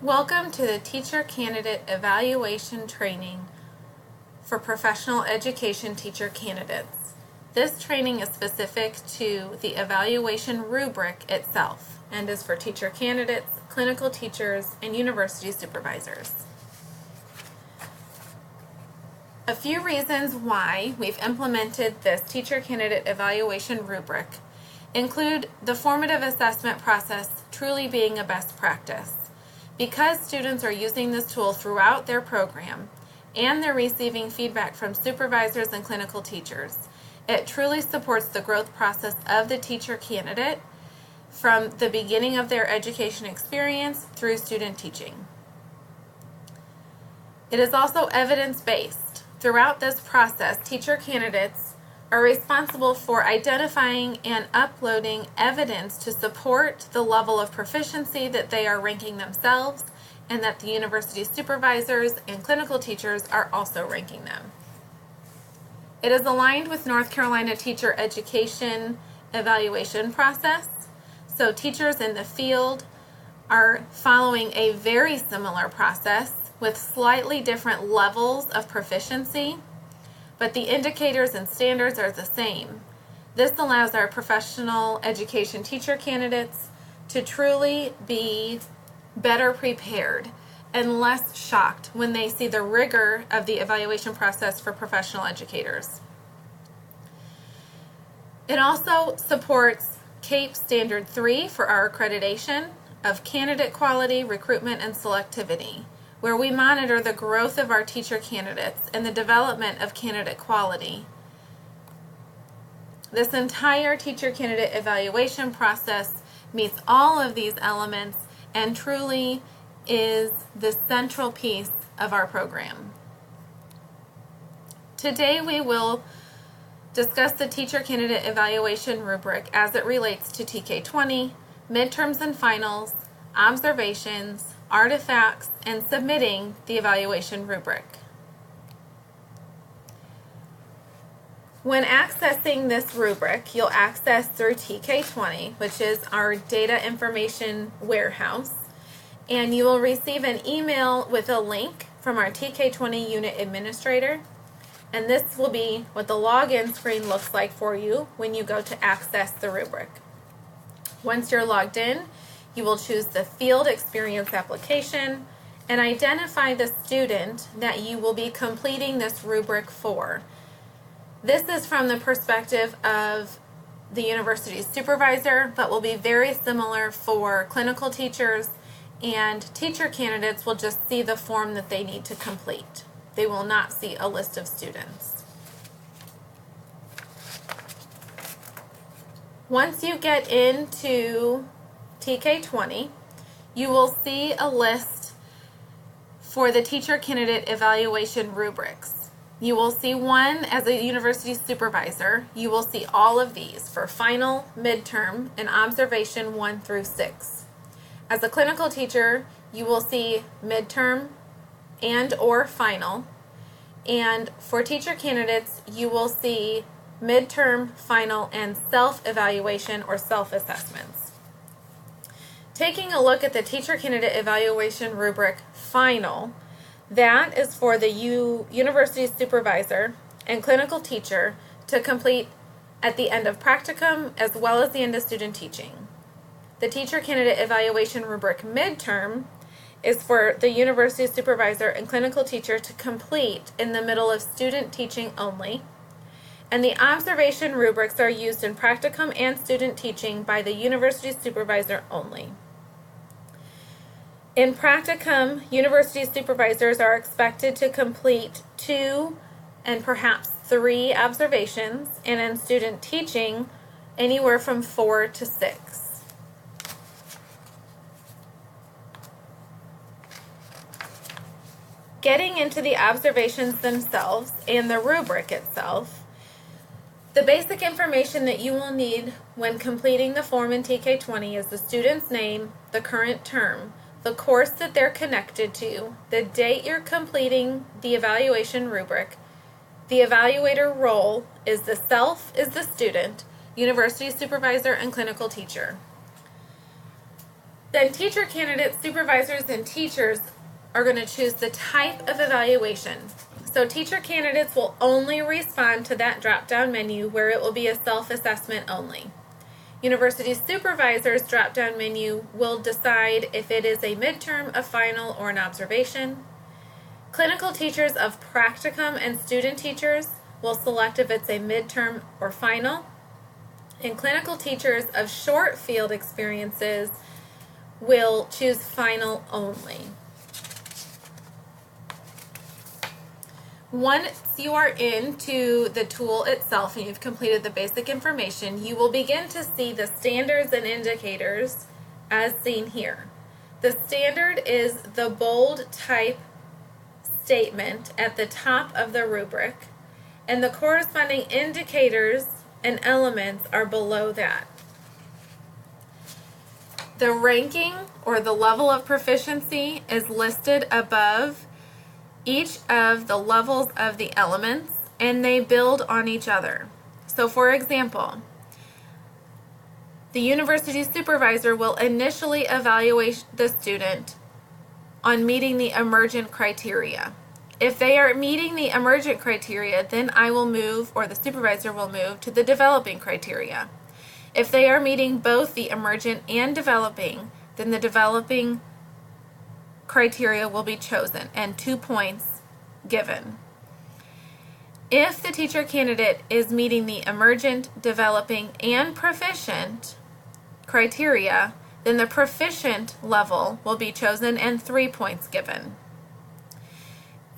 Welcome to the Teacher Candidate Evaluation Training for Professional Education Teacher Candidates. This training is specific to the evaluation rubric itself and is for teacher candidates, clinical teachers, and university supervisors. A few reasons why we've implemented this teacher candidate evaluation rubric include the formative assessment process truly being a best practice. Because students are using this tool throughout their program and they're receiving feedback from supervisors and clinical teachers, it truly supports the growth process of the teacher candidate from the beginning of their education experience through student teaching. It is also evidence-based. Throughout this process, teacher candidates are responsible for identifying and uploading evidence to support the level of proficiency that they are ranking themselves and that the university supervisors and clinical teachers are also ranking them. It is aligned with North Carolina teacher education evaluation process, so teachers in the field are following a very similar process with slightly different levels of proficiency, but the indicators and standards are the same. This allows our professional education teacher candidates to truly be better prepared and less shocked when they see the rigor of the evaluation process for professional educators. It also supports CAPE Standard 3 for our accreditation of candidate quality, recruitment, and selectivity, where we monitor the growth of our teacher candidates and the development of candidate quality. This entire teacher candidate evaluation process meets all of these elements and truly is the central piece of our program. Today we will discuss the teacher candidate evaluation rubric as it relates to TK20, midterms and finals, observations, artifacts, and submitting the evaluation rubric. When accessing this rubric, you'll access through TK20, which is our data information warehouse, and you will receive an email with a link from our TK20 unit administrator, and this will be what the login screen looks like for you when you go to access the rubric. Once you're logged in, you will choose the field experience application and identify the student that you will be completing this rubric for. This is from the perspective of the university supervisor, but will be very similar for clinical teachers, and teacher candidates will just see the form that they need to complete. They will not see a list of students. Once you get into TK20, you will see a list for the teacher candidate evaluation rubrics. You will see one as a university supervisor. You will see all of these for final, midterm, and observation 1 through 6. As a clinical teacher, you will see midterm and or final. And for teacher candidates, you will see midterm, final, and self-evaluation or self-assessments. Taking a look at the teacher candidate evaluation rubric final, that is for the university supervisor and clinical teacher to complete at the end of practicum as well as the end of student teaching. The teacher candidate evaluation rubric midterm is for the university supervisor and clinical teacher to complete in the middle of student teaching only. And the observation rubrics are used in practicum and student teaching by the university supervisor only. In practicum, university supervisors are expected to complete 2 and perhaps 3 observations, and in student teaching, anywhere from 4 to 6. Getting into the observations themselves and the rubric itself, the basic information that you will need when completing the form in TK20 is the student's name, the current term, the course that they're connected to, the date you're completing the evaluation rubric. The evaluator role is the self is the student, university supervisor, and clinical teacher. Then teacher candidates, supervisors, and teachers are going to choose the type of evaluation. So teacher candidates will only respond to that drop-down menu where it will be a self-assessment only. University supervisors drop-down menu will decide if it is a midterm, a final, or an observation. Clinical teachers of practicum and student teachers will select if it's a midterm or final. And clinical teachers of short field experiences will choose final only. Once you are into the tool itself and you've completed the basic information, you will begin to see the standards and indicators as seen here. The standard is the bold type statement at the top of the rubric, and the corresponding indicators and elements are below that. The ranking or the level of proficiency is listed above each of the levels of the elements, and they build on each other. So for example, the university supervisor will initially evaluate the student on meeting the emergent criteria. If they are meeting the emergent criteria, then I will move, or the supervisor will move, to the developing criteria. If they are meeting both the emergent and developing, then the developing criteria will be chosen and 2 points given. If the teacher candidate is meeting the emergent, developing, and proficient criteria, then the proficient level will be chosen and 3 points given.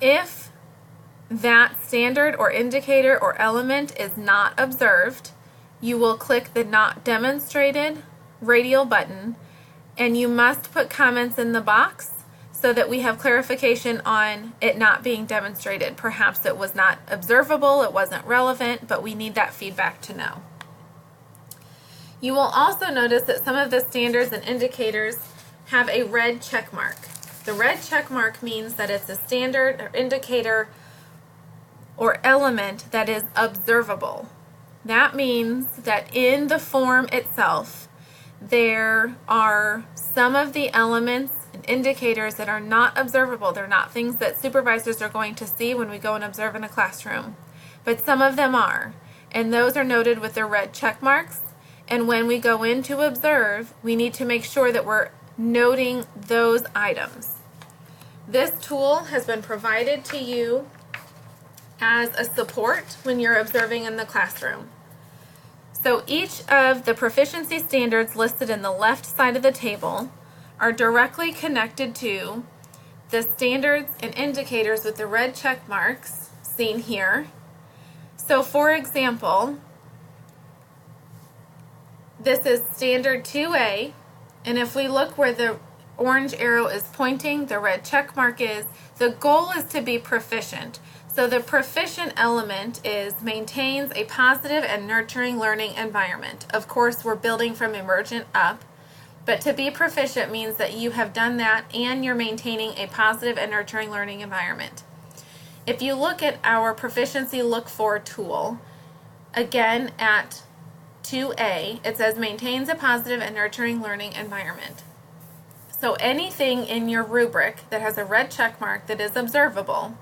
If that standard or indicator or element is not observed, you will click the Not Demonstrated radial button, and you must put comments in the box so that we have clarification on it not being demonstrated. Perhaps it was not observable, it wasn't relevant, but we need that feedback to know. You will also notice that some of the standards and indicators have a red check mark. The red check mark means that it's a standard or indicator or element that is observable. That means that in the form itself, there are some of the elements and indicators that are not observable. They're not things that supervisors are going to see when we go and observe in a classroom, but some of them are, and those are noted with the red check marks. And when we go in to observe, we need to make sure that we're noting those items. This tool has been provided to you as a support when you're observing in the classroom. So each of the proficiency standards listed in the left side of the table are directly connected to the standards and indicators with the red check marks seen here. So for example, this is standard 2A, and if we look where the orange arrow is pointing, the red check mark is, the goal is to be proficient. So the proficient element is maintains a positive and nurturing learning environment. Of course, we're building from emergent up, but to be proficient means that you have done that and you're maintaining a positive and nurturing learning environment. If you look at our proficiency look for tool, again at 2A, it says maintains a positive and nurturing learning environment. So anything in your rubric that has a red check mark that is observable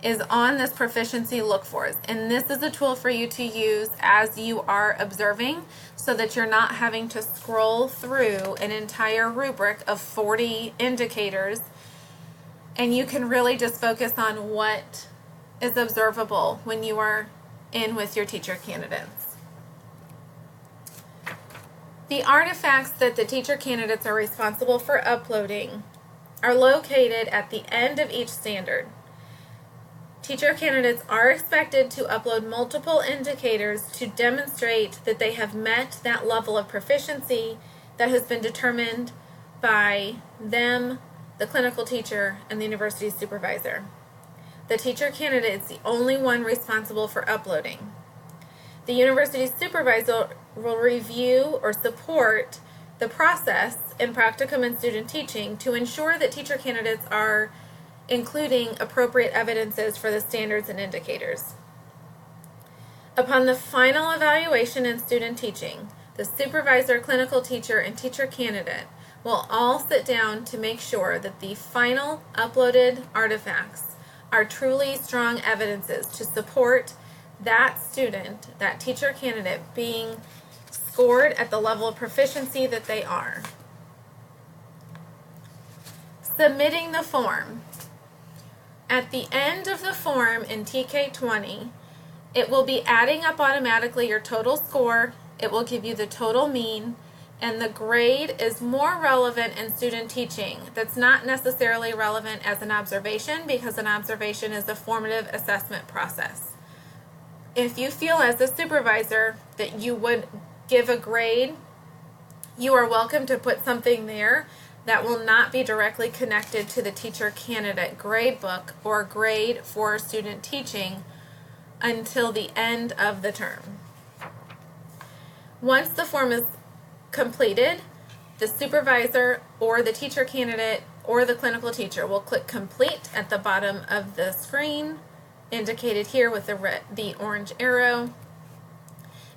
is on this proficiency look for. And this is a tool for you to use as you are observing so that you're not having to scroll through an entire rubric of 40 indicators, and you can really just focus on what is observable when you are in with your teacher candidates. The artifacts that the teacher candidates are responsible for uploading are located at the end of each standard. Teacher candidates are expected to upload multiple indicators to demonstrate that they have met that level of proficiency that has been determined by them, the clinical teacher, and the university supervisor. The teacher candidate is the only one responsible for uploading. The university supervisor will review or support the process in practicum and student teaching to ensure that teacher candidates are including appropriate evidences for the standards and indicators. Upon the final evaluation in student teaching, the supervisor, clinical teacher, and teacher candidate will all sit down to make sure that the final uploaded artifacts are truly strong evidences to support that student, that teacher candidate, being scored at the level of proficiency that they are. Submitting the form. At the end of the form in TK20, it will be adding up automatically your total score. It will give you the total mean, and the grade is more relevant in student teaching. That's not necessarily relevant as an observation, because an observation is a formative assessment process. If you feel as a supervisor that you would give a grade, you are welcome to put something there that will not be directly connected to the teacher candidate grade book or grade for student teaching until the end of the term. Once the form is completed, the supervisor or the teacher candidate or the clinical teacher will click complete at the bottom of the screen, indicated here with the orange arrow.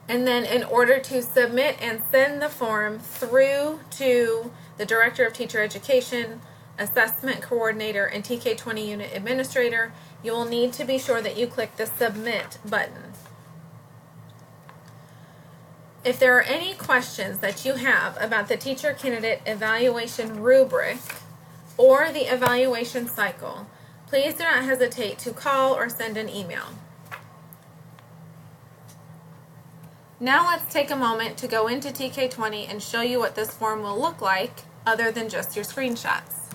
And then in order to submit and send the form through to the Director of Teacher Education, Assessment Coordinator, and TK20 Unit Administrator, you will need to be sure that you click the Submit button. If there are any questions that you have about the teacher candidate evaluation rubric or the evaluation cycle, please do not hesitate to call or send an email. Now let's take a moment to go into TK20 and show you what this form will look like other than just your screenshots.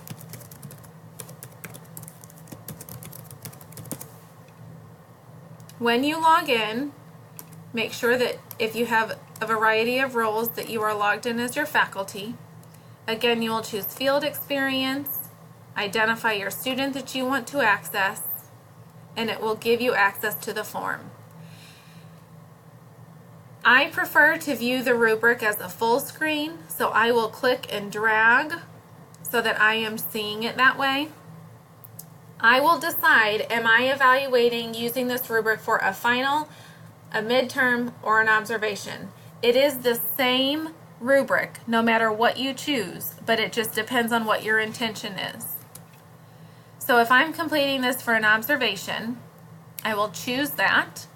When you log in, make sure that if you have a variety of roles that you are logged in as your faculty. Again, you will choose field experience, identify your student that you want to access, and it will give you access to the form. I prefer to view the rubric as a full screen, so I will click and drag so that I am seeing it that way. I will decide, am I evaluating using this rubric for a final, a midterm, or an observation? It is the same rubric no matter what you choose, but it just depends on what your intention is. So if I'm completing this for an observation, I will choose that.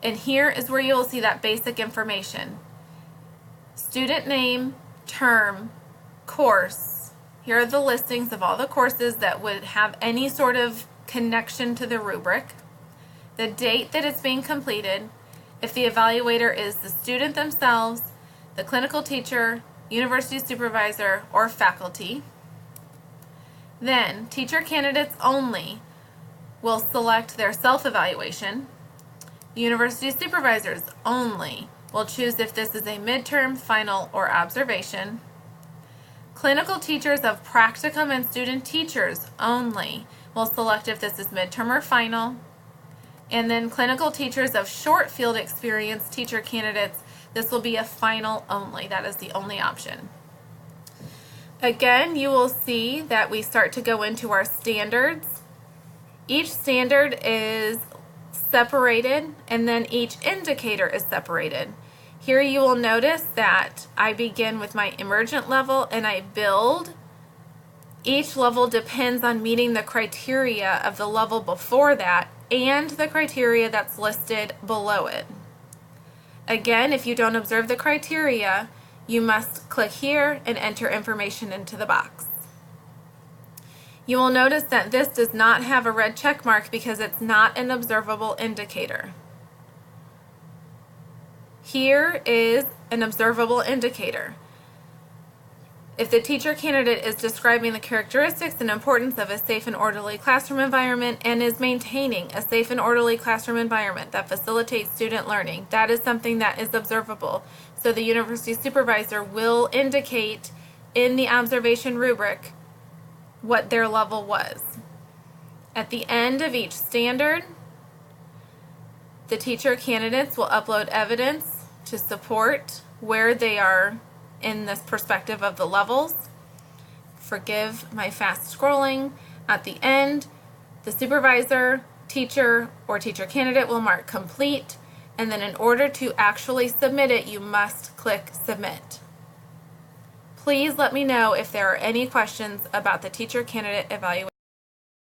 And here is where you will see that basic information. Student name, term, course. Here are the listings of all the courses that would have any sort of connection to the rubric. The date that it's being completed. If the evaluator is the student themselves, the clinical teacher, university supervisor, or faculty. Then, teacher candidates only will select their self-evaluation. University supervisors only will choose if this is a midterm, final, or observation. Clinical teachers of practicum and student teachers only will select if this is midterm or final. And then clinical teachers of short field experience teacher candidates, this will be a final only. That is the only option. Again, you will see that we start to go into our standards. Each standard is separated, and then each indicator is separated. Here you will notice that I begin with my emergent level and I build. Each level depends on meeting the criteria of the level before that and the criteria that's listed below it. Again, if you don't observe the criteria, you must click here and enter information into the box. You will notice that this does not have a red check mark because it's not an observable indicator. Here is an observable indicator. If the teacher candidate is describing the characteristics and importance of a safe and orderly classroom environment and is maintaining a safe and orderly classroom environment that facilitates student learning, that is something that is observable. So the university supervisor will indicate in the observation rubric what their level was. At the end of each standard, the teacher candidates will upload evidence to support where they are in this perspective of the levels. Forgive my fast scrolling. At the end, the supervisor, teacher, or teacher candidate will mark complete, and then in order to actually submit it, you must click submit. Please let me know if there are any questions about the teacher candidate evaluation.